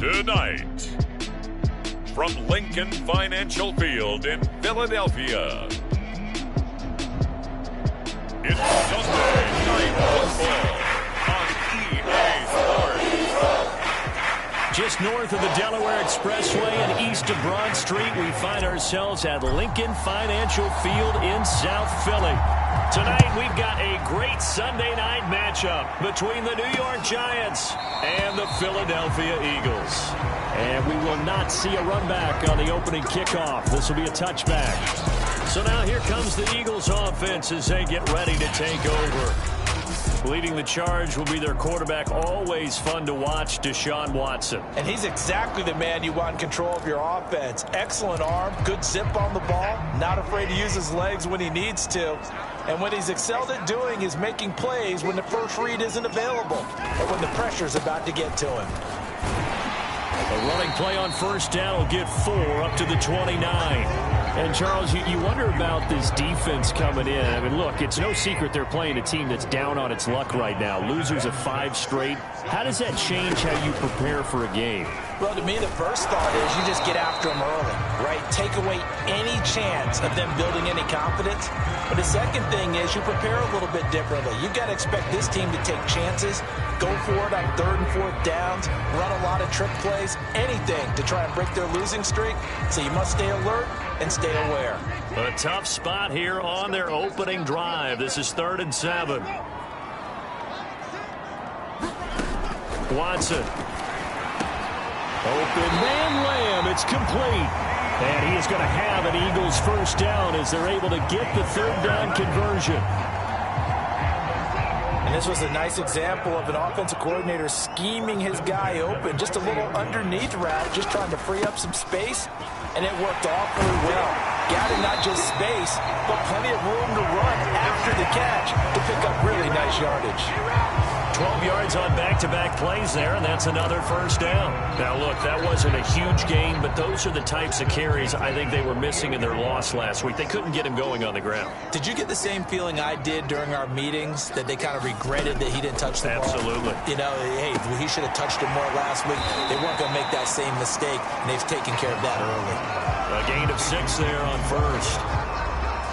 Tonight, from Lincoln Financial Field in Philadelphia, it's Sunday Night Football on EA Sports. Just north of the Delaware Expressway and east of Broad Street, we find ourselves at Lincoln Financial Field in South Philly. Tonight, we've got a great Sunday night matchup between the New York Giants and the Philadelphia Eagles. And we will not see a run back on the opening kickoff. This will be a touchback. So now here comes the Eagles offense as they get ready to take over. Leading the charge will be their quarterback, always fun to watch, Deshaun Watson. And he's exactly the man you want in control of your offense. Excellent arm, good zip on the ball, not afraid to use his legs when he needs to. And what he's excelled at doing is making plays when the first read isn't available or when the pressure's about to get to him. A running play on first down will get 4 up to the 29. And, Charles, you wonder about this defense coming in. I mean, look, it's no secret they're playing a team that's down on its luck right now. Losers of 5 straight. How does that change how you prepare for a game? Well, to me, the first thought is you just get after them early, right? Take away any chance of them building any confidence. But the second thing is you prepare a little bit differently. You've got to expect this team to take chances, go for it on 3rd and 4th downs, run a lot of trick plays, anything to try and break their losing streak. So you must stay alert and stay aware. A tough spot here on their opening drive. This is 3rd and 7. Watson. Open man Lamb. It's complete. And he is going to have an Eagles first down as they're able to get the 3rd down conversion. And this was a nice example of an offensive coordinator scheming his guy open. Just a little underneath route, just trying to free up some space. And it worked awfully well. Gathered not just space, but plenty of room to run after the catch to pick up really nice yardage. 12 yards on back-to-back plays there, and that's another first down. Now, look, that wasn't a huge gain, but those are the types of carries I think they were missing in their loss last week. They couldn't get him going on the ground. Did you get the same feeling I did during our meetings, that they kind of regretted that he didn't touch the ball? Absolutely. You know, hey, he should have touched it more last week. They weren't going to make that same mistake, and they've taken care of that early. A gain of 6 there on first.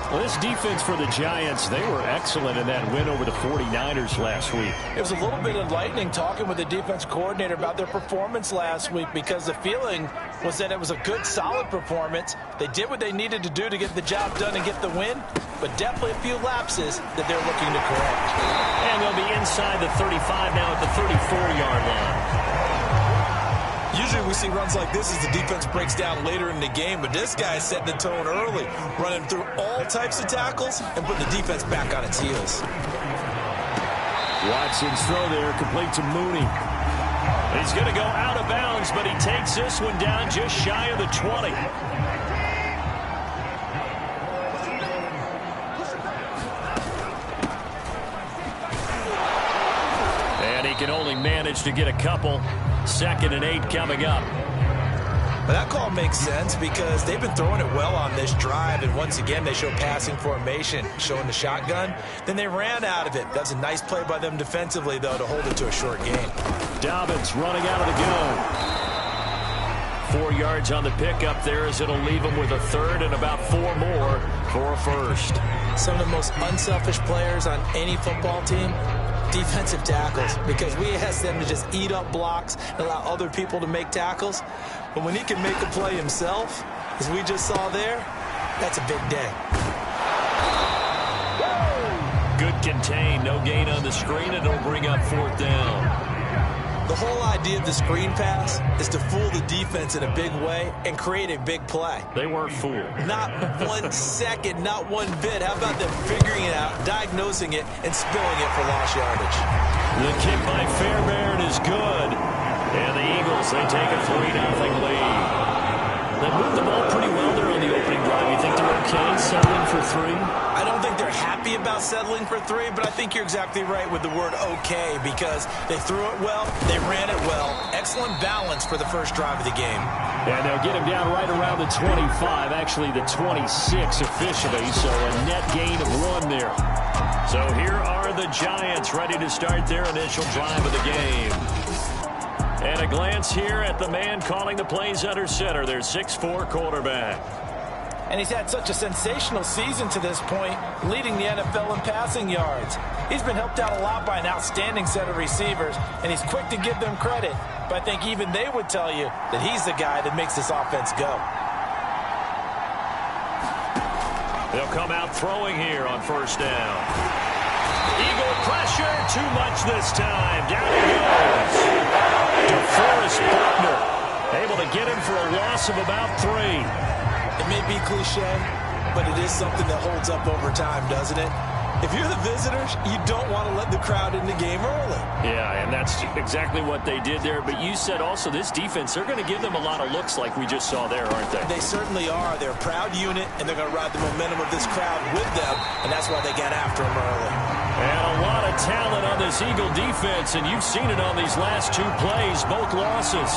Well, this defense for the Giants, they were excellent in that win over the 49ers last week. It was a little bit enlightening talking with the defense coordinator about their performance last week, because the feeling was that it was a good, solid performance. They did what they needed to do to get the job done and get the win, but definitely a few lapses that they're looking to correct. And they'll be inside the 35 now at the 34-yard line. Usually we see runs like this as the defense breaks down later in the game, but this guy is setting the tone early, running through all types of tackles and putting the defense back on its heels. Watson's throw there, complete to Mooney. He's going to go out of bounds, but he takes this one down just shy of the 20. And he can only manage to get a couple. 2nd and 8 coming up. But that call makes sense because they've been throwing it well on this drive, and once again they show passing formation, showing the shotgun. Then they ran out of it. That's a nice play by them defensively, though, to hold it to a short game. Dobbins running out of the gun. 4 yards on the pickup there as it'll leave him with a 3rd and about 4 more for a first. Some of the most unselfish players on any football team, defensive tackles, because we ask them to just eat up blocks and allow other people to make tackles. But when he can make a play himself, as we just saw there, that's a big day. Good contain, no gain on the screen, and it'll bring up 4th down. The whole idea of the screen pass is to fool the defense in a big way and create a big play. They weren't fooled. Not 1 second, not one bit. How about them figuring it out, diagnosing it, and spilling it for lost yardage? The kick by Fairbairn is good. And the Eagles, they take a 3-0 lead. They moved the ball pretty well there on the opening drive. You think they're okay settling for 3? I don't think they're happy about settling for 3, but I think you're exactly right with the word okay, because they threw it well, they ran it well. Excellent balance for the first drive of the game. And they'll get him down right around the 25, actually the 26 officially, so a net gain of 1 there. So here are the Giants ready to start their initial drive of the game. And a glance here at the man calling the plays under center, their 6'4" quarterback. And he's had such a sensational season to this point, leading the NFL in passing yards. He's been helped out a lot by an outstanding set of receivers, and he's quick to give them credit. But I think even they would tell you that he's the guy that makes this offense go. They'll come out throwing here on first down. Eagle pressure, too much this time. Down he goes. DeForest Buckner able to get him for a loss of about 3. It may be cliche, but it is something that holds up over time, doesn't it? If you're the visitors, you don't want to let the crowd in the game early. Yeah, and that's exactly what they did there. But you said also this defense, they're going to give them a lot of looks like we just saw there, aren't they? They certainly are. They're a proud unit, and they're going to ride the momentum of this crowd with them, and that's why they got after them early. And a lot of talent on this Eagle defense, and you've seen it on these last 2 plays, both losses.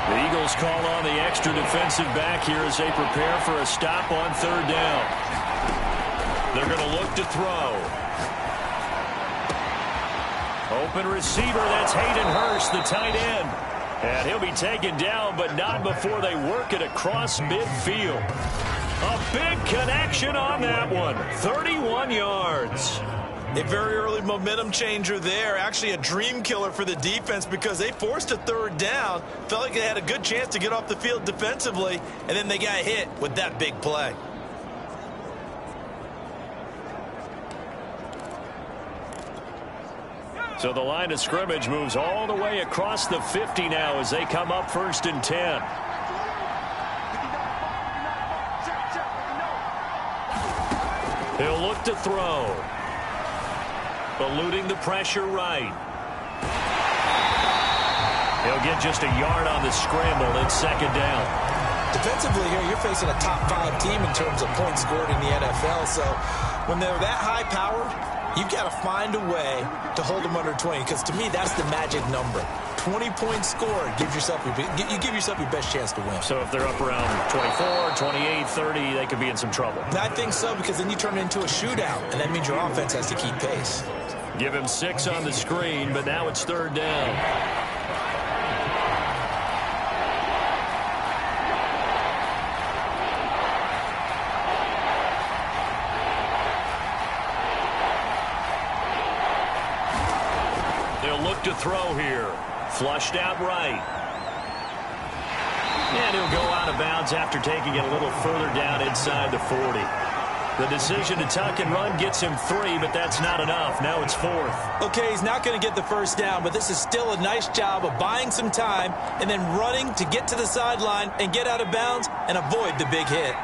The Eagles call on the extra defensive back here as they prepare for a stop on third down. They're going to look to throw. Open receiver, that's Hayden Hurst, the tight end. And he'll be taken down, but not before they work it across midfield. A big connection on that one. 31 yards. A very early momentum changer there. Actually a dream killer for the defense because they forced a third down. Felt like they had a good chance to get off the field defensively, and then they got hit with that big play. So the line of scrimmage moves all the way across the 50 now as they come up 1st and 10. He'll look to throw. Eluding the pressure right. He'll get just a yard on the scramble. It's 2nd down. Defensively here, you're facing a top 5 team in terms of points scored in the NFL. So when they're that high-powered, you've got to find a way to hold them under 20, because to me, that's the magic number. 20 points scored, you give yourself your best chance to win. So if they're up around 24, 28, 30, they could be in some trouble. I think so, because then you turn it into a shootout, and that means your offense has to keep pace. Give him 6 on the screen, but now it's 3rd down. They'll look to throw here. Flushed out right. And he'll go out of bounds after taking it a little further down inside the 40. The decision to tuck and run gets him 3, but that's not enough. Now it's 4th. Okay, he's not going to get the first down, but this is still a nice job of buying some time and then running to get to the sideline and get out of bounds and avoid the big hit.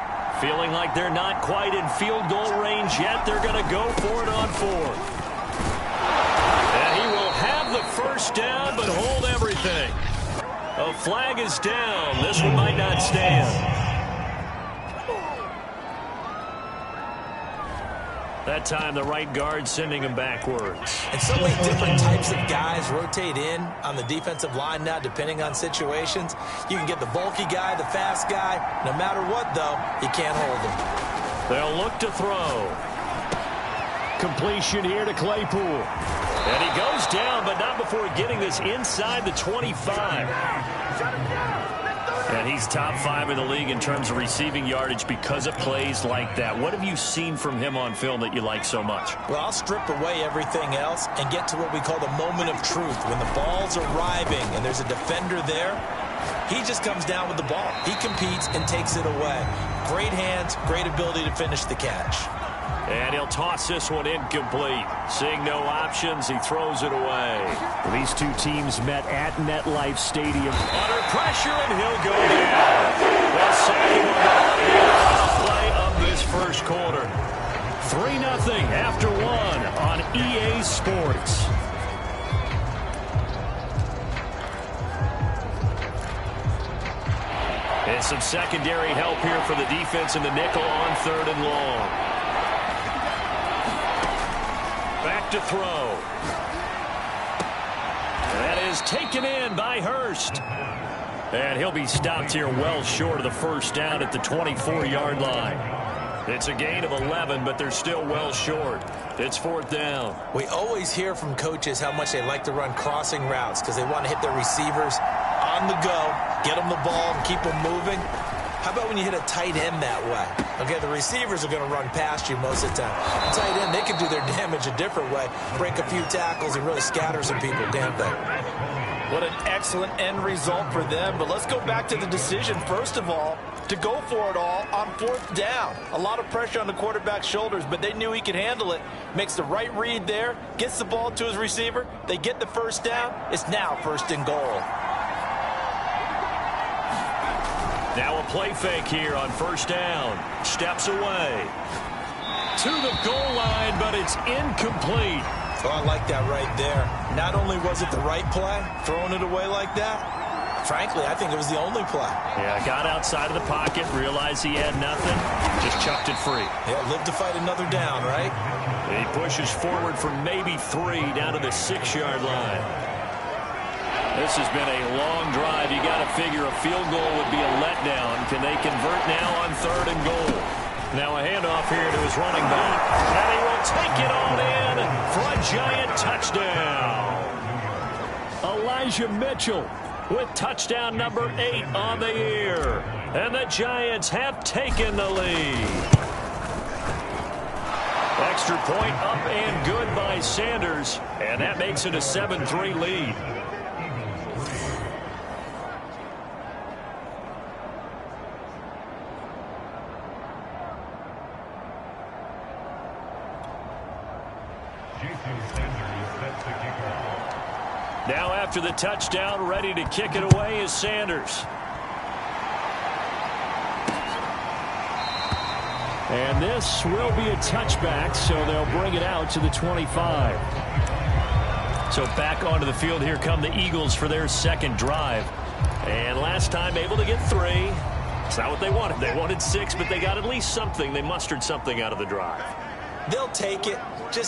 Feeling like they're not quite in field goal range yet. They're going to go for it on 4th. And he will have the first down, but hold everything. A flag is down. This one might not stand. That time, the right guard sending him backwards. And so many different types of guys rotate in on the defensive line now, depending on situations. You can get the bulky guy, the fast guy. No matter what, though, you can't hold him. They'll look to throw. Completion here to Claypool. And he goes down, but not before getting this inside the 25. And he's top 5 in the league in terms of receiving yardage because of plays like that. What have you seen from him on film that you like so much? Well, I'll strip away everything else and get to what we call the moment of truth. When the ball's arriving and there's a defender there, he just comes down with the ball. He competes and takes it away. Great hands, great ability to finish the catch. And he'll toss this one incomplete. Seeing no options, he throws it away. These two teams met at MetLife Stadium. Under pressure, and he'll go down. The second play of this first quarter. 3-0 after 1 on EA Sports. And some secondary help here for the defense in the nickel on 3rd and long. Back to throw. That is taken in by Hurst. And he'll be stopped here well short of the first down at the 24-yard line. It's a gain of 11, but they're still well short. It's 4th down. We always hear from coaches how much they like to run crossing routes because they want to hit their receivers on the go, get them the ball, and keep them moving. How about when you hit a tight end that way? Okay, the receivers are going to run past you most of the time. The tight end, they can do their damage a different way, break a few tackles and really scatter some people, can't they? What an excellent end result for them. But let's go back to the decision, first of all, to go for it all on 4th down. A lot of pressure on the quarterback's shoulders, but they knew he could handle it. Makes the right read there, gets the ball to his receiver. They get the first down. It's now 1st and goal. Now a play fake here on 1st down. Steps away. To the goal line, but it's incomplete. Oh, I like that right there. Not only was it the right play, throwing it away like that, frankly, I think it was the only play. Yeah, got outside of the pocket, realized he had nothing, just chucked it free. Yeah, live to fight another down, right? He pushes forward for maybe 3 down to the 6-yard line. This has been a long drive. You got to figure a field goal would be a letdown. Can they convert now on 3rd and goal? Now a handoff here to his running back. And he will take it on in for a Giant touchdown. Elijah Mitchell with touchdown number 8 on the year. And the Giants have taken the lead. Extra point up and good by Sanders. And that makes it a 7-3 lead. Now after the touchdown, ready to kick it away is Sanders. And this will be a touchback, so they'll bring it out to the 25. So back onto the field, here come the Eagles for their 2nd drive. And last time able to get 3. It's not what they wanted. They wanted 6, but they got at least something. They mustered something out of the drive. They'll take it.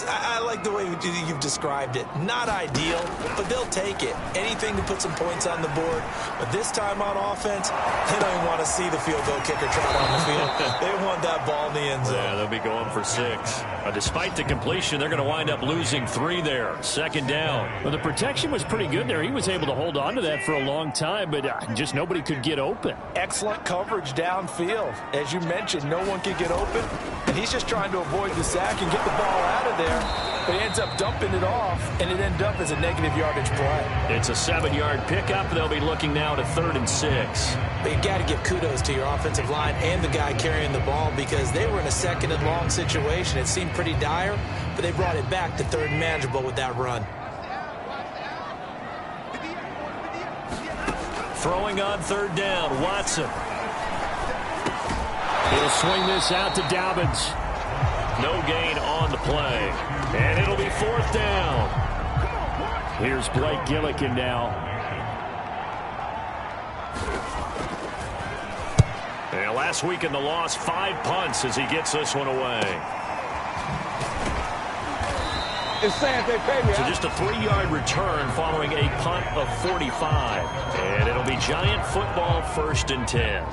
I like the way you've described it. Not ideal, but they'll take it. Anything to put some points on the board. But this time on offense, they don't even want to see the field goal kicker trot on the field. They want that ball in the end zone. Yeah, they'll be going for 6. Despite the completion, they're going to wind up losing 3 there. 2nd down. Well, the protection was pretty good there. He was able to hold on to that for a long time, but just nobody could get open. Excellent coverage downfield. As you mentioned, no one could get open, and he's just trying to avoid the sack and get the ball out of there, but he ends up dumping it off, and it ends up as a negative yardage play. It's a 7-yard pickup. They'll be looking now to 3rd and 6. But you got to give kudos to your offensive line and the guy carrying the ball because they were in a 2nd and long situation. It seemed pretty dire, but they brought it back to 3rd and manageable with that run. Throwing on 3rd down, Watson. He'll swing this out to Dobbins. No gain on the play. And it'll be 4th down. Here's Blake Gillikin now. And last week in the loss, 5 punts as he gets this one away. So just a 3-yard return following a punt of 45. And it'll be Giant football 1st and 10.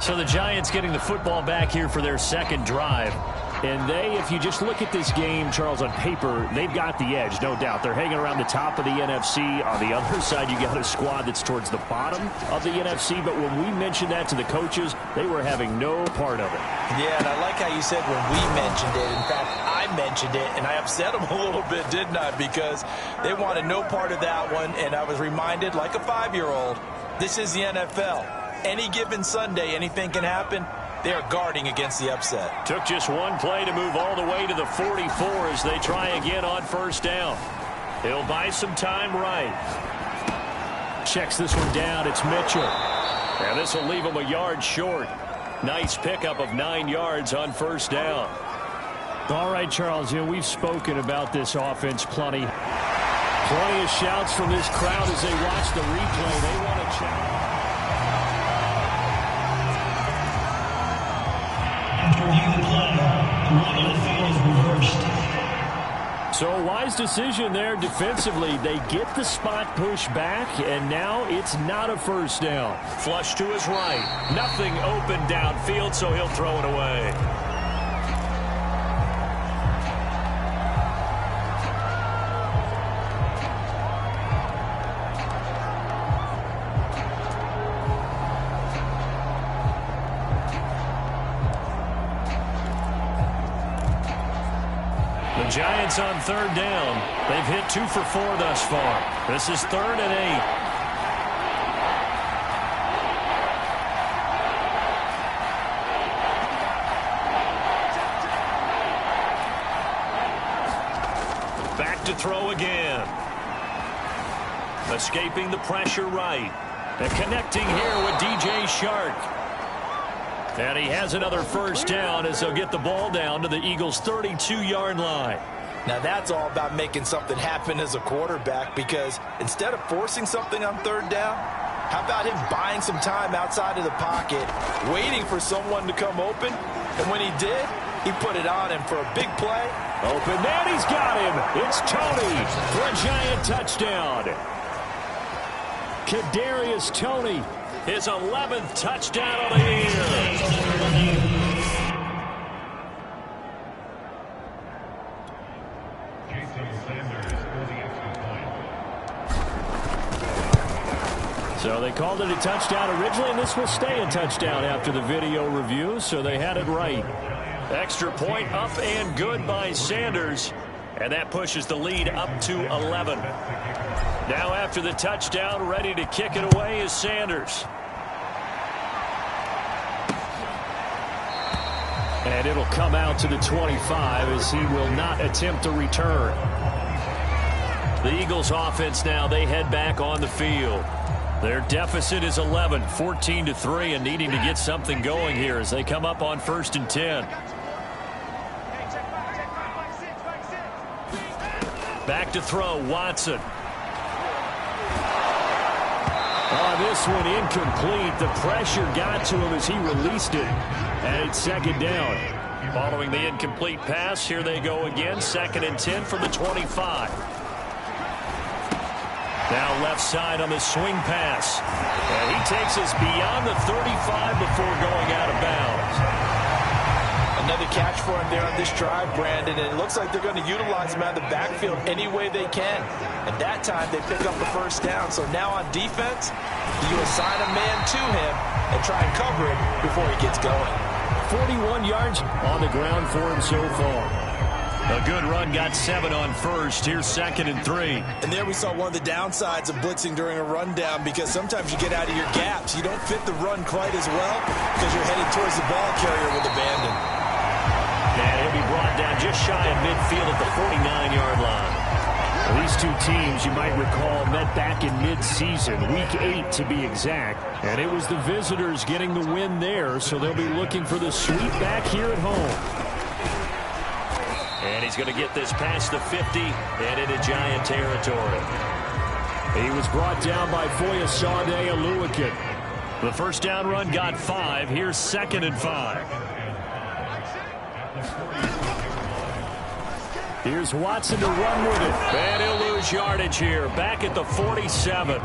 So the Giants getting the football back here for their 2nd drive. And they, if you just look at this game, Charles, on paper, they've got the edge, no doubt. They're hanging around the top of the NFC. On the other side, you got a squad that's towards the bottom of the NFC. But when we mentioned that to the coaches, they were having no part of it. Yeah, and I like how you said when we mentioned it. In fact, I mentioned it, and I upset them a little bit, didn't I? Because they wanted no part of that one, and I was reminded, like a 5-year-old, this is the NFL. Any given Sunday, anything can happen. They are guarding against the upset. Took just one play to move all the way to the 44 as they try again on 1st down. He'll buy some time right. Checks this one down. It's Mitchell. And this will leave him a yard short. Nice pickup of 9 yards on 1st down. All right, Charles, we've spoken about this offense plenty. Plenty of shouts from this crowd as they watch the replay. They want to check. So a wise decision there defensively. They get the spot pushed back, and now it's not a 1st down. Flush to his right. Nothing open downfield, so he'll throw it away. Giants on third down. They've hit 2 for 4 thus far. This is 3rd and 8. Back to throw again. Escaping the pressure right. And connecting here with DJ Chark. And he has another first down as they'll get the ball down to the Eagles' 32-yard line. Now that's all about making something happen as a quarterback, because instead of forcing something on third down, how about him buying some time outside of the pocket, waiting for someone to come open, and when he did, he put it on him for a big play. Open man, he's got him. It's Toney for a Giant touchdown. Kadarius Toney, his 11th touchdown of the year. So they called it a touchdown originally, and this will stay a touchdown after the video review, so they had it right. Extra point up and good by Sanders, and that pushes the lead up to 11. Now after the touchdown, ready to kick it away is Sanders. And it'll come out to the 25 as he will not attempt a return. The Eagles offense now, they head back on the field. Their deficit is 11, 14-3, and needing to get something going here as they come up on 1st and 10. Back to throw, Watson. This one incomplete. The pressure got to him as he released it. And it's 2nd down. Following the incomplete pass, here they go again. 2nd and 10 from the 25. Now left side on the swing pass. And he takes us beyond the 35 before going out of bounds. Another catch for him there on this drive, Brandon, and it looks like they're going to utilize him out of the backfield any way they can. At that time, they pick up the first down. So now on defense, you assign a man to him and try and cover it before he gets going. 41 yards on the ground for him so far. A good run, got 7 on first. Here's 2nd and 3. And there we saw one of the downsides of blitzing during a rundown, because sometimes you get out of your gaps. You don't fit the run quite as well because you're headed towards the ball carrier with abandon. And he'll be brought down just shy of midfield at the 49-yard line. Well, these two teams, you might recall, met back in mid-season, Week 8 to be exact. And it was the visitors getting the win there, so they'll be looking for the sweep back here at home. And he's going to get this past the 50 and into Giant territory. He was brought down by Foyesade Oluwakin. The first down run got 5. Here's 2nd and 5. Here's Watson to run with it. And he'll lose yardage here. Back at the 47.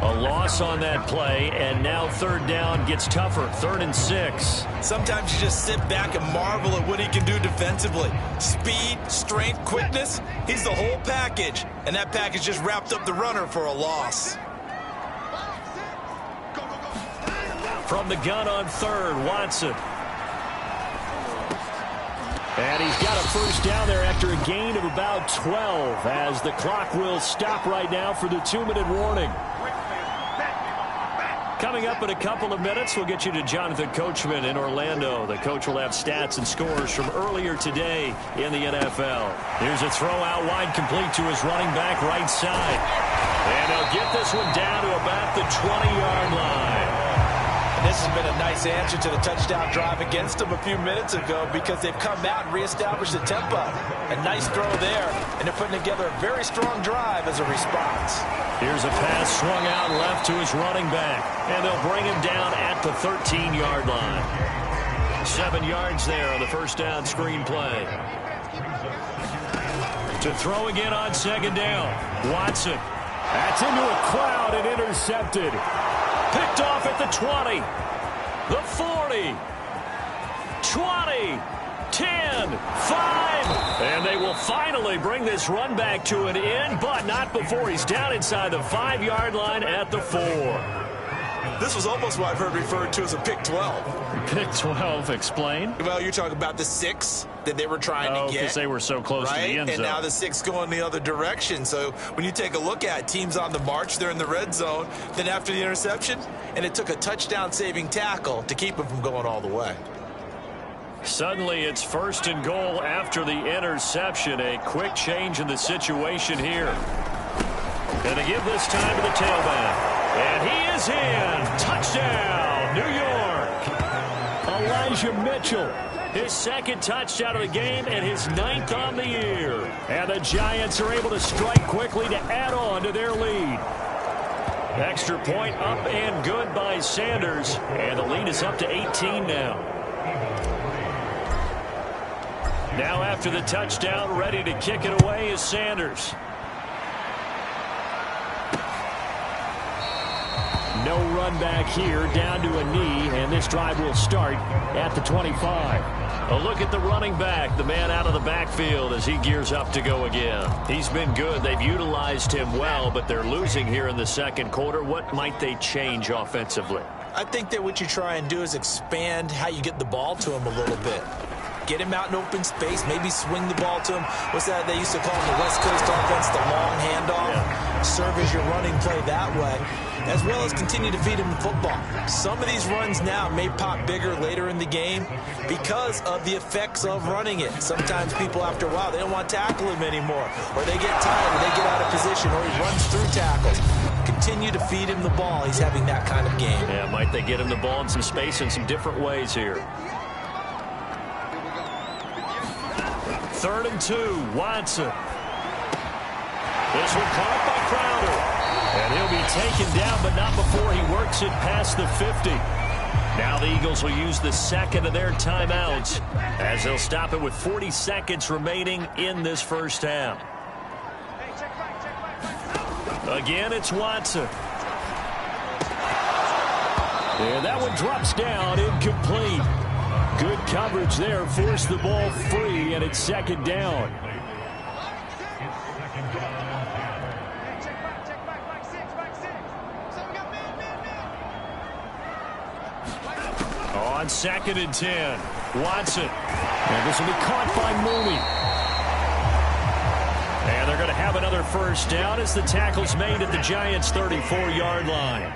A loss on that play, and now 3rd down gets tougher. 3rd and 6. Sometimes you just sit back and marvel at what he can do defensively. Speed, strength, quickness. He's the whole package. And that package just wrapped up the runner for a loss. From the gun on 3rd, Watson. And he's got a first down there after a gain of about 12 as the clock will stop right now for the 2-minute warning. Coming up in a couple of minutes, we'll get you to Jonathan Coachman in Orlando. The coach will have stats and scores from earlier today in the NFL. Here's a throw out wide, complete to his running back right side. And they'll get this one down to about the 20-yard line. And this has been a nice answer to the touchdown drive against them a few minutes ago, because they've come out and reestablished the tempo. A nice throw there, and they're putting together a very strong drive as a response. Here's a pass swung out left to his running back, and they'll bring him down at the 13-yard line. 7 yards there on the first down screen play. To throw again on 2nd down. Watson. That's into a crowd and intercepted. Picked off at the 20, the 40, 20, 10, 5. And they will finally bring this run back to an end, but not before he's down inside the 5-yard line at the 4. This was almost what I've heard referred to as a pick 12. Pick 12, explain. Well, you're talking about the 6 that they were trying to get. Because they were so close to the end zone. And now the 6 going the other direction. So when you take a look at teams on the march, they're in the red zone. Then after the interception, and it took a touchdown-saving tackle to keep them from going all the way. Suddenly it's 1st and goal after the interception. A quick change in the situation here. Going to give this time to the tailback. And he is in. Touchdown, New York. Elijah Mitchell. His 2nd touchdown of the game and his 9th on the year. And the Giants are able to strike quickly to add on to their lead. Extra point up and good by Sanders. And the lead is up to 18 now. Now after the touchdown, ready to kick it away is Sanders. No run back here, down to a knee, and this drive will start at the 25. A look at the running back, the man out of the backfield as he gears up to go again. He's been good. They've utilized him well, but they're losing here in the 2nd quarter. What might they change offensively? I think that what you try and do is expand how you get the ball to him a little bit. Get him out in open space, maybe swing the ball to him. What's that they used to call in the West Coast offense, the long handoff? Yeah. Serve as your running play that way, as well as continue to feed him the football. Some of these runs now may pop bigger later in the game because of the effects of running it. Sometimes people, after a while, they don't want to tackle him anymore, or they get tired, or they get out of position, or he runs through tackles. Continue to feed him the ball. He's having that kind of game. Yeah, might they get him the ball in some space in some different ways here. 3rd and 2, Watson. This one caught by Crowder. And he'll be taken down, but not before he works it past the 50. Now the Eagles will use the 2nd of their timeouts as they'll stop it with 40 seconds remaining in this 1st half. Again, it's Watson. And that one drops down, incomplete. Good coverage there, forced the ball free, and it's 2nd down. On 2nd and 10, Watson. And this will be caught by Mooney. And they're going to have another 1st down as the tackle's made at the Giants' 34-yard line.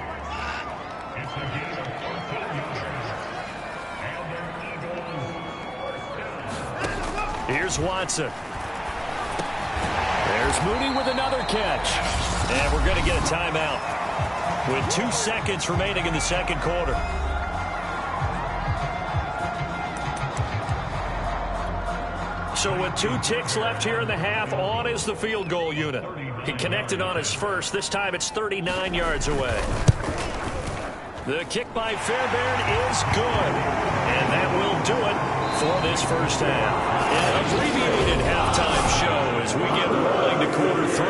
Here's Watson. There's Mooney with another catch. And we're going to get a timeout with 2 seconds remaining in the 2nd quarter. So with 2 ticks left here in the half, on is the field goal unit. He connected on his first. This time it's 39 yards away. The kick by Fairbairn is good. And that will do it for this 1st half. An abbreviated halftime show as we get rolling to quarter 3.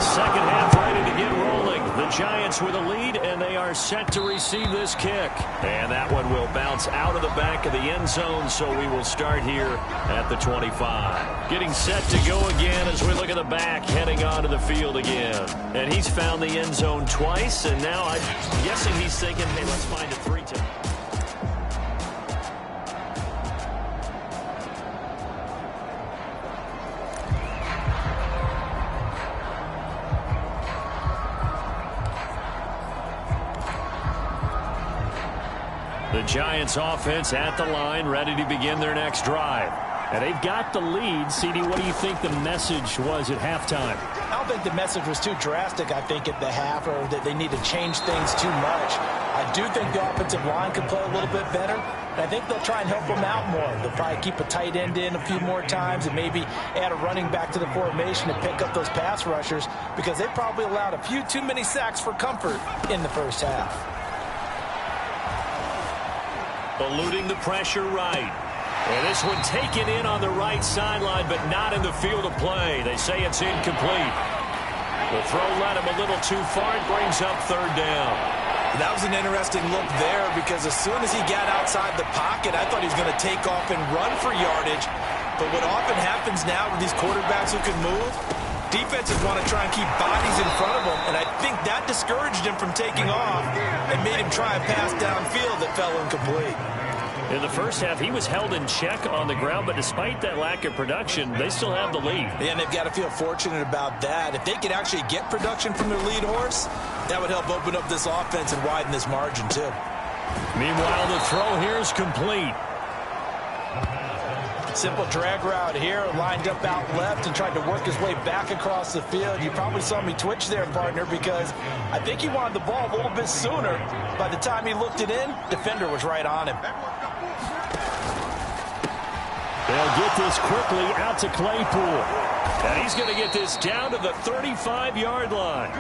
2nd half ready to get rolling. The Giants with a lead, and they are set to receive this kick. And that one will bounce out of the back of the end zone, so we will start here at the 25. Getting set to go again as we look at the back, heading onto the field again. And he's found the end zone twice, and now I'm guessing he's thinking, hey, let's find a 3-10. The Giants offense at the line, ready to begin their next drive. And they've got the lead. CD, what do you think the message was at halftime? I don't think the message was too drastic, I think, at the half, or that they need to change things too much. I do think the offensive line could play a little bit better, and I think they'll try and help them out more. They'll probably keep a tight end in a few more times and maybe add a running back to the formation to pick up those pass rushers, because they probably allowed a few too many sacks for comfort in the 1st half. Eluding the pressure right. And this one taken in on the right sideline, but not in the field of play. They say it's incomplete. The throw led him a little too far. It brings up 3rd down. That was an interesting look there, because as soon as he got outside the pocket, I thought he was going to take off and run for yardage. But what often happens now with these quarterbacks who can move, Defenses want to try and keep bodies in front of them, and I think that discouraged him from taking off and made him try a pass downfield that fell incomplete. In the first half, he was held in check on the ground, but despite that lack of production, they still have the lead. And they've got to feel fortunate about that. If they could actually get production from their lead horse, that would help open up this offense and widen this margin, too. Meanwhile, the throw here is complete. Simple drag route here, lined up out left and tried to work his way back across the field. You probably saw me twitch there, partner, because I think he wanted the ball a little bit sooner. By the time he looked it in, defender was right on him. They'll get this quickly out to Claypool. And he's going to get this down to the 35-yard line.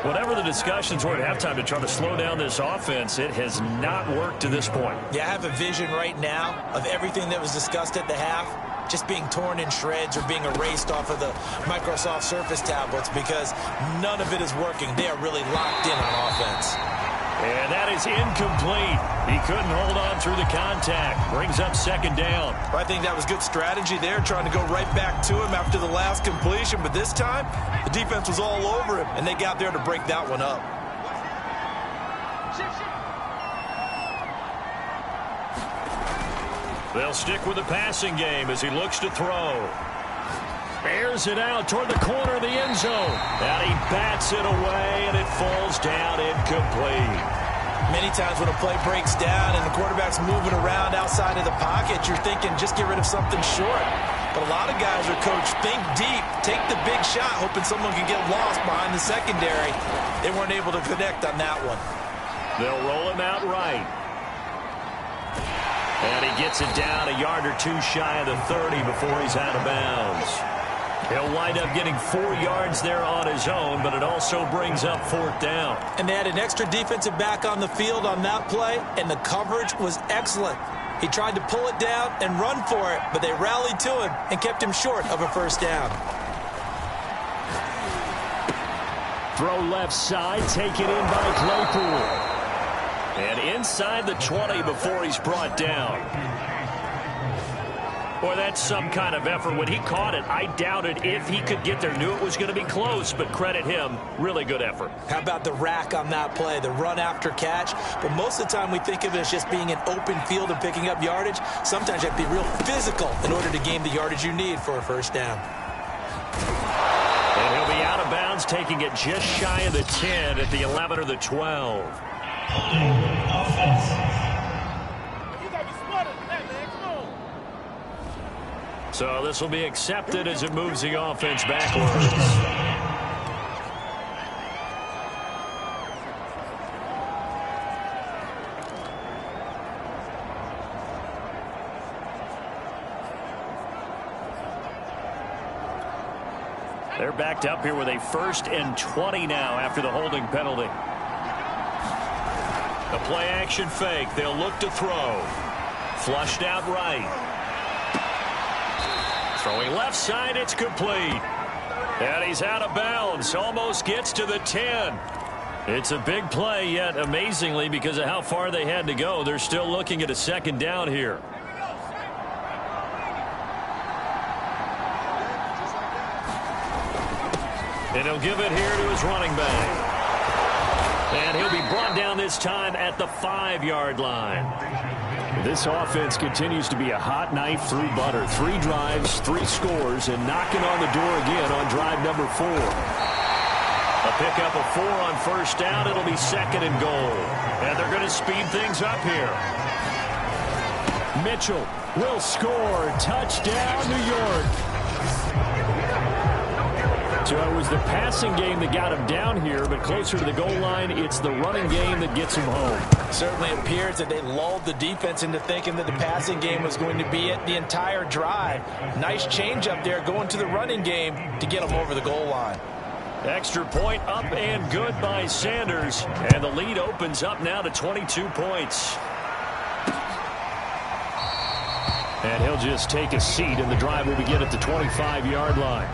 Whatever the discussions were at halftime to try to slow down this offense, it has not worked to this point. Yeah, I have a vision right now of everything that was discussed at the half just being torn in shreds or being erased off of the Microsoft Surface tablets because none of it is working. They are really locked in on offense. And that is incomplete. He couldn't hold on through the contact. Brings up second down. I think that was good strategy there, trying to go right back to him after the last completion. But this time, the defense was all over him, and they got there to break that one up. They'll stick with the passing game as he looks to throw. Airs it out toward the corner of the end zone. And he bats it away, and it falls down incomplete. Many times when a play breaks down and the quarterback's moving around outside of the pocket, you're thinking just get rid of something short. But a lot of guys are coached, think deep, take the big shot, hoping someone can get lost behind the secondary. They weren't able to connect on that one. They'll roll him out right. And he gets it down a yard or two shy of the 30 before he's out of bounds. He'll wind up getting 4 yards there on his own, but it also brings up fourth down. And they had an extra defensive back on the field on that play, and the coverage was excellent. He tried to pull it down and run for it, but they rallied to him and kept him short of a first down. Throw left side, taken in by Claypool. And inside the 20 before he's brought down. Boy, that's some kind of effort. When he caught it, I doubted if he could get there. Knew it was going to be close, but credit him. Really good effort. How about the rack on that play, the run after catch? But most of the time we think of it as just being an open field and picking up yardage. Sometimes you have to be real physical in order to gain the yardage you need for a first down. And he'll be out of bounds, taking it just shy of the 10 at the 11 or the 12. So this will be accepted as it moves the offense backwards. They're backed up here with a 1st and 20 now after the holding penalty. A play action fake. They'll look to throw. Flushed out right. Throwing left side, it's complete. And he's out of bounds. Almost gets to the 10. It's a big play, yet amazingly, because of how far they had to go, they're still looking at a second down here. And he'll give it here to his running back. And he'll be brought down this time at the 5-yard line. This offense continues to be a hot knife through butter. 3 drives, 3 scores, and knocking on the door again on drive number 4. A pickup of 4 on first down. It'll be 2nd and goal. And they're going to speed things up here. Mitchell will score. Touchdown, New York. So it was the passing game that got him down here, but closer to the goal line, it's the running game that gets him home. Certainly appears that they lulled the defense into thinking that the passing game was going to be it the entire drive. Nice change up there going to the running game to get them over the goal line. Extra point up and good by Sanders. And the lead opens up now to 22 points. And he'll just take a seat, and the drive will begin at the 25-yard line.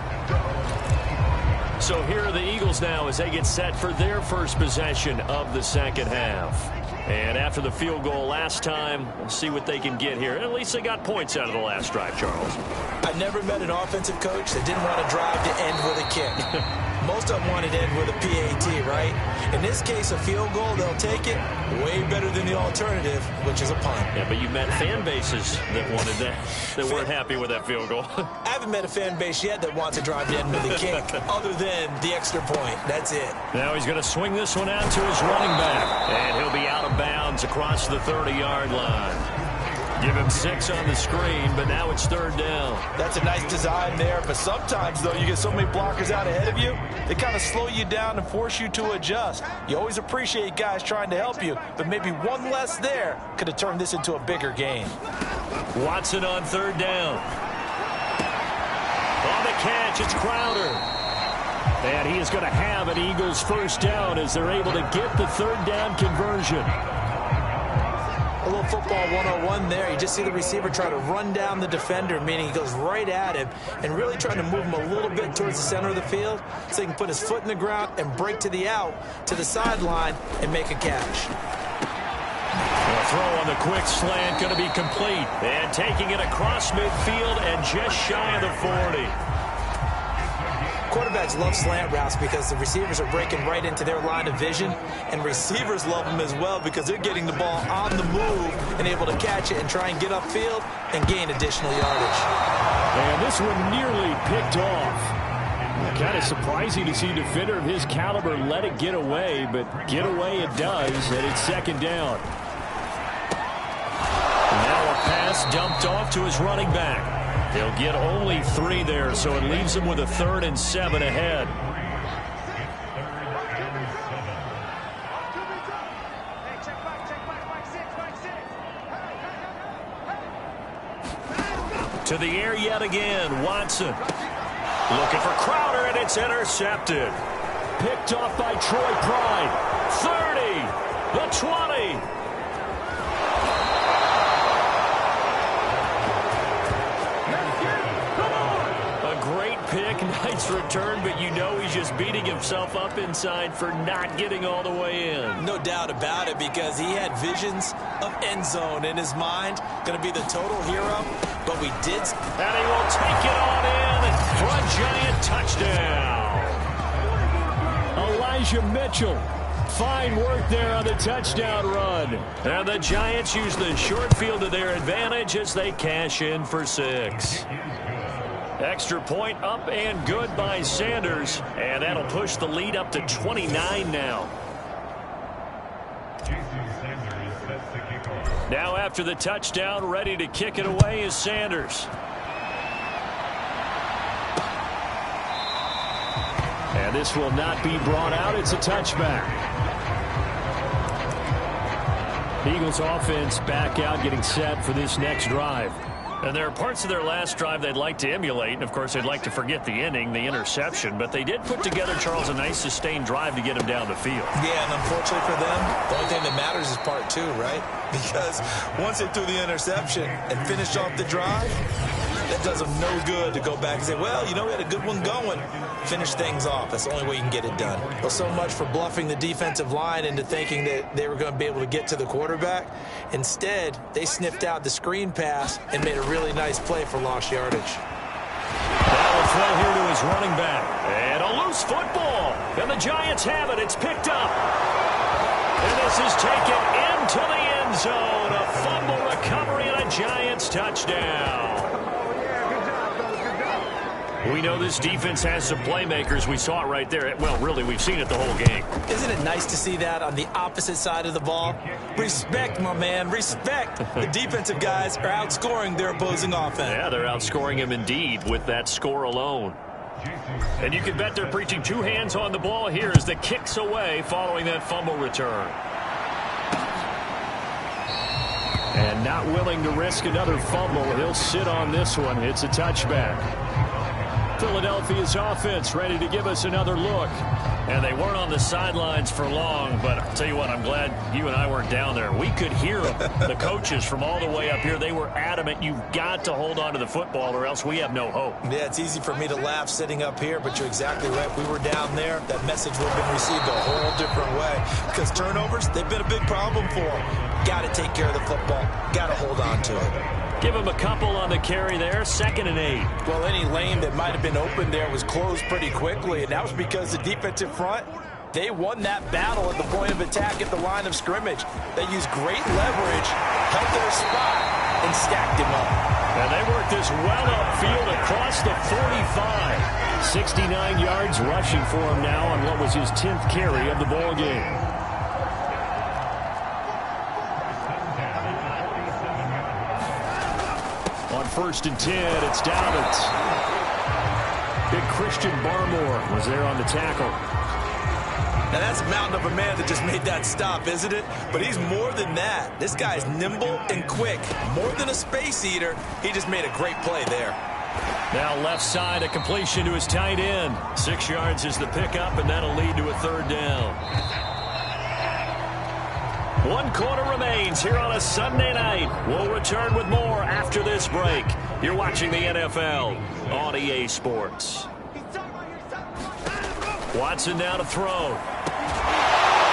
So here are the Eagles now as they get set for their first possession of the second half. And after the field goal last time, we'll see what they can get here. At least they got points out of the last drive, Charles. I never met an offensive coach that didn't want to drive to end with a kick. Most of them wanted to end with a PAT, right? In this case, a field goal, they'll take it. Way better than the alternative, which is a punt. Yeah, but you met fan bases that wanted that, that weren't happy with that field goal. I haven't met a fan base yet that wants to drive to end with a kick other than the extra point. That's it. Now he's going to swing this one out to his running back. And he'll be out of bounds across the 30-yard line. Give him 6 on the screen, but now it's 3rd down. That's a nice design there, but sometimes, though, you get so many blockers out ahead of you, they kind of slow you down and force you to adjust. You always appreciate guys trying to help you, but maybe one less there could have turned this into a bigger game. Watson on 3rd down. On the catch, it's Crowder. And he is going to have an Eagles 1st down as they're able to get the 3rd down conversion. A little football 101 there. You just see the receiver try to run down the defender, meaning he goes right at him and really trying to move him a little bit towards the center of the field so he can put his foot in the ground and break to the out, to the sideline, and make a catch. The throw on the quick slant going to be complete. And taking it across midfield and just shy of the 40. Quarterbacks love slant routes because the receivers are breaking right into their line of vision, and receivers love them as well because they're getting the ball on the move and able to catch it and try and get upfield and gain additional yardage. And this one nearly picked off. Kind of surprising to see a defender of his caliber let it get away, but get away it does, and it's 2nd down. Now a pass dumped off to his running back. He'll get only 3 there, so it leaves him with a 3rd and 7 ahead. To the air yet again, Watson. Looking for Crowder, and it's intercepted. Picked off by Troy Pride. 30, the 20. Nice return, but you know he's just beating himself up inside for not getting all the way in. No doubt about it, because he had visions of end zone in his mind. Going to be the total hero, but we did. And he will take it on in for a giant touchdown. Elijah Mitchell. Fine work there on the touchdown run. And the Giants use the short field to their advantage as they cash in for 6. Extra point up and good by Sanders, and that'll push the lead up to 29 now. Now after the touchdown, ready to kick it away is Sanders. And this will not be brought out. It's a touchback. Eagles offense back out, getting set for this next drive. And there are parts of their last drive they'd like to emulate, and of course they'd like to forget the inning, the interception, but they did put together, Charles, a nice sustained drive to get him down the field. Yeah, and unfortunately for them, the only thing that matters is part 2, right? Because once they threw the interception and finished off the drive, that does them no good to go back and say, well, you know, we had a good one going. Finish things off. That's the only way you can get it done. Well, so much for bluffing the defensive line into thinking that they were going to be able to get to the quarterback. Instead, they sniffed out the screen pass and made a really nice play for lost yardage. That will throw here to his running back. And a loose football. And the Giants have it. It's picked up. And this is taken into the end zone. A fumble recovery and a Giants touchdown. We know this defense has some playmakers. We saw it right there. Well, really, we've seen it the whole game. Isn't it nice to see that on the opposite side of the ball? Respect, my man, respect. The defensive guys are outscoring their opposing offense. Yeah, they're outscoring him indeed with that score alone. And you can bet they're preaching 2 hands on the ball here as the kick's away following that fumble return. And not willing to risk another fumble. He'll sit on this one. It's a touchback. Philadelphia's offense ready to give us another look. And they weren't on the sidelines for long, but I'll tell you what, I'm glad you and I weren't down there. We could hear them, the coaches from all the way up here. They were adamant, you've got to hold on to the football or else we have no hope. Yeah, it's easy for me to laugh sitting up here, but you're exactly right. If we were down there, that message would have been received a whole different way. Because turnovers, they've been a big problem for them. Got to take care of the football. Got to hold on to it. Give him a couple on the carry there, 2nd and 8. Well, any lane that might have been open there was closed pretty quickly, and that was because the defensive front, they won that battle at the point of attack at the line of scrimmage. They used great leverage, held their spot, and stacked him up. And they worked this well upfield across the 45. 69 yards rushing for him now on what was his 10th carry of the ball game. On 1st and 10, it's Dowdens. Big Christian Barmore was there on the tackle. Now, that's a mountain of a man that just made that stop, isn't it? But he's more than that. This guy's nimble and quick. More than a space eater, he just made a great play there. Now left side, a completion to his tight end. 6 yards is the pickup, and that'll lead to a 3rd down. 1 quarter remains here on a Sunday night. We'll return with more after this break. You're watching the NFL on EA Sports. Watson now to throw.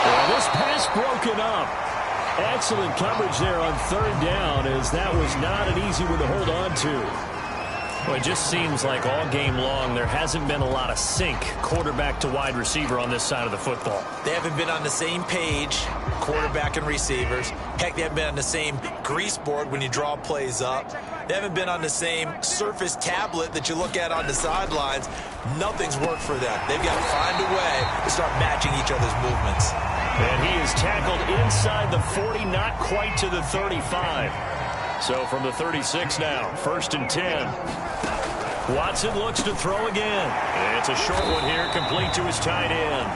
Well, this pass broken up. Excellent coverage there on 3rd down, as that was not an easy one to hold on to. Well, it just seems like all game long there hasn't been a lot of sync quarterback to wide receiver on this side of the football. They haven't been on the same page, quarterback and receivers. Heck, they haven't been on the same grease board when you draw plays up. They haven't been on the same surface tablet that you look at on the sidelines. Nothing's worked for them. They've got to find a way to start matching each other's movements. And he is tackled inside the 40, not quite to the 35. So from the 36 now, 1st and 10. Watson looks to throw again. It's a short one here, complete to his tight end.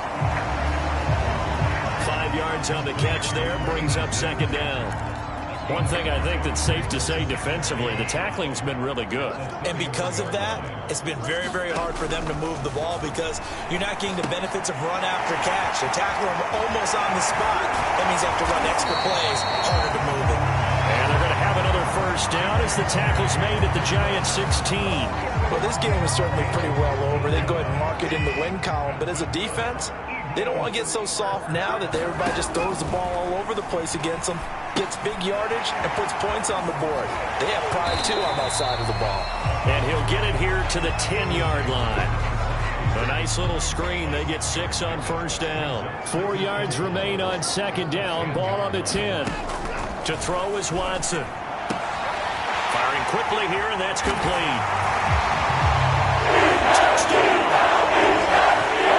5 yards on the catch there, brings up 2nd down. One thing I think that's safe to say defensively, the tackling's been really good. And because of that, it's been very, very hard for them to move the ball because you're not getting the benefits of run after catch. They tackle them almost on the spot. That means you have to run extra plays, harder to move it. And they're going to have another 1st down as the tackle's made at the Giants 16. Well, this game is certainly pretty well over. They go ahead and mark it in the win column. But as a defense, they don't want to get so soft now that everybody just throws the ball all over the place against them, gets big yardage, and puts points on the board. They have pride, too, on that side of the ball. And he'll get it here to the 10-yard line. A nice little screen. They get 6 on 1st down. 4 yards remain on 2nd down. Ball on the 10. To throw is Watson. Firing quickly here, and that's complete. Touchdown!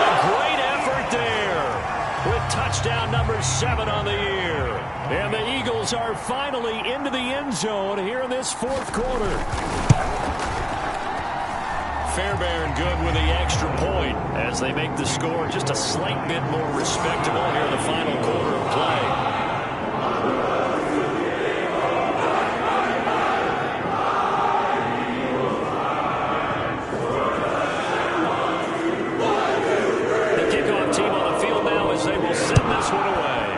A great effort there with touchdown number 7 on the year. And the Eagles are finally into the end zone here in this 4th quarter. Fairbairn good with the extra point as they make the score just a slight bit more respectable here in the final quarter of play. They will send this one away.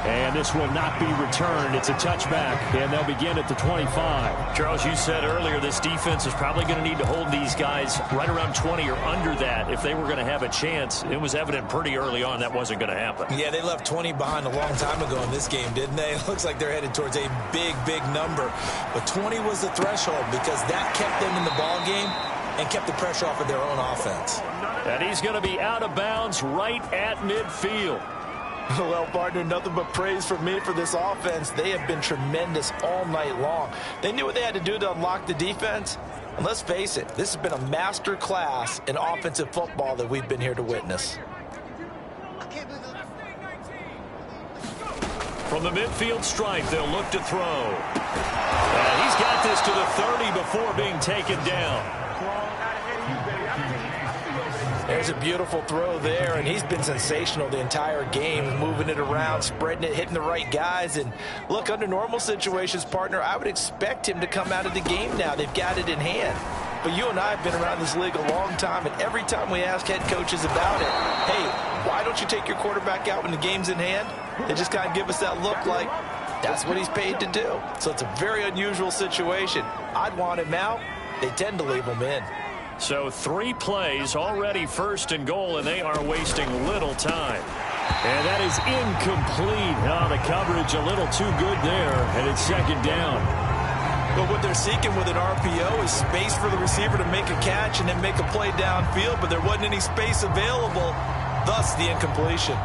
And this will not be returned. It's a touchback, and they'll begin at the 25. Charles, you said earlier this defense is probably going to need to hold these guys right around 20 or under that if they were going to have a chance. It was evident pretty early on that wasn't going to happen. Yeah, they left 20 behind a long time ago in this game, didn't they? It looks like they're headed towards a big, big number. But 20 was the threshold because that kept them in the ball game and kept the pressure off of their own offense. And he's going to be out of bounds right at midfield. Well, partner, nothing but praise from me for this offense. They have been tremendous all night long. They knew what they had to do to unlock the defense. And let's face it, this has been a master class in offensive football that we've been here to witness. From the midfield stripe, they'll look to throw. And he's got this to the 30 before being taken down. There's a beautiful throw there, and he's been sensational the entire game, moving it around, spreading it, hitting the right guys. And look, under normal situations, partner, I would expect him to come out of the game now. They've got it in hand. But you and I have been around this league a long time, and every time we ask head coaches about it, hey, why don't you take your quarterback out when the game's in hand? They just kind of give us that look like that's what he's paid to do. So it's a very unusual situation. I'd want him out. They tend to leave him in. So 3 plays, already first and goal, and they are wasting little time. And that is incomplete. Oh, the coverage a little too good there, and it's second down. But what they're seeking with an RPO is space for the receiver to make a catch and then make a play downfield, but there wasn't any space available, thus the incompletion.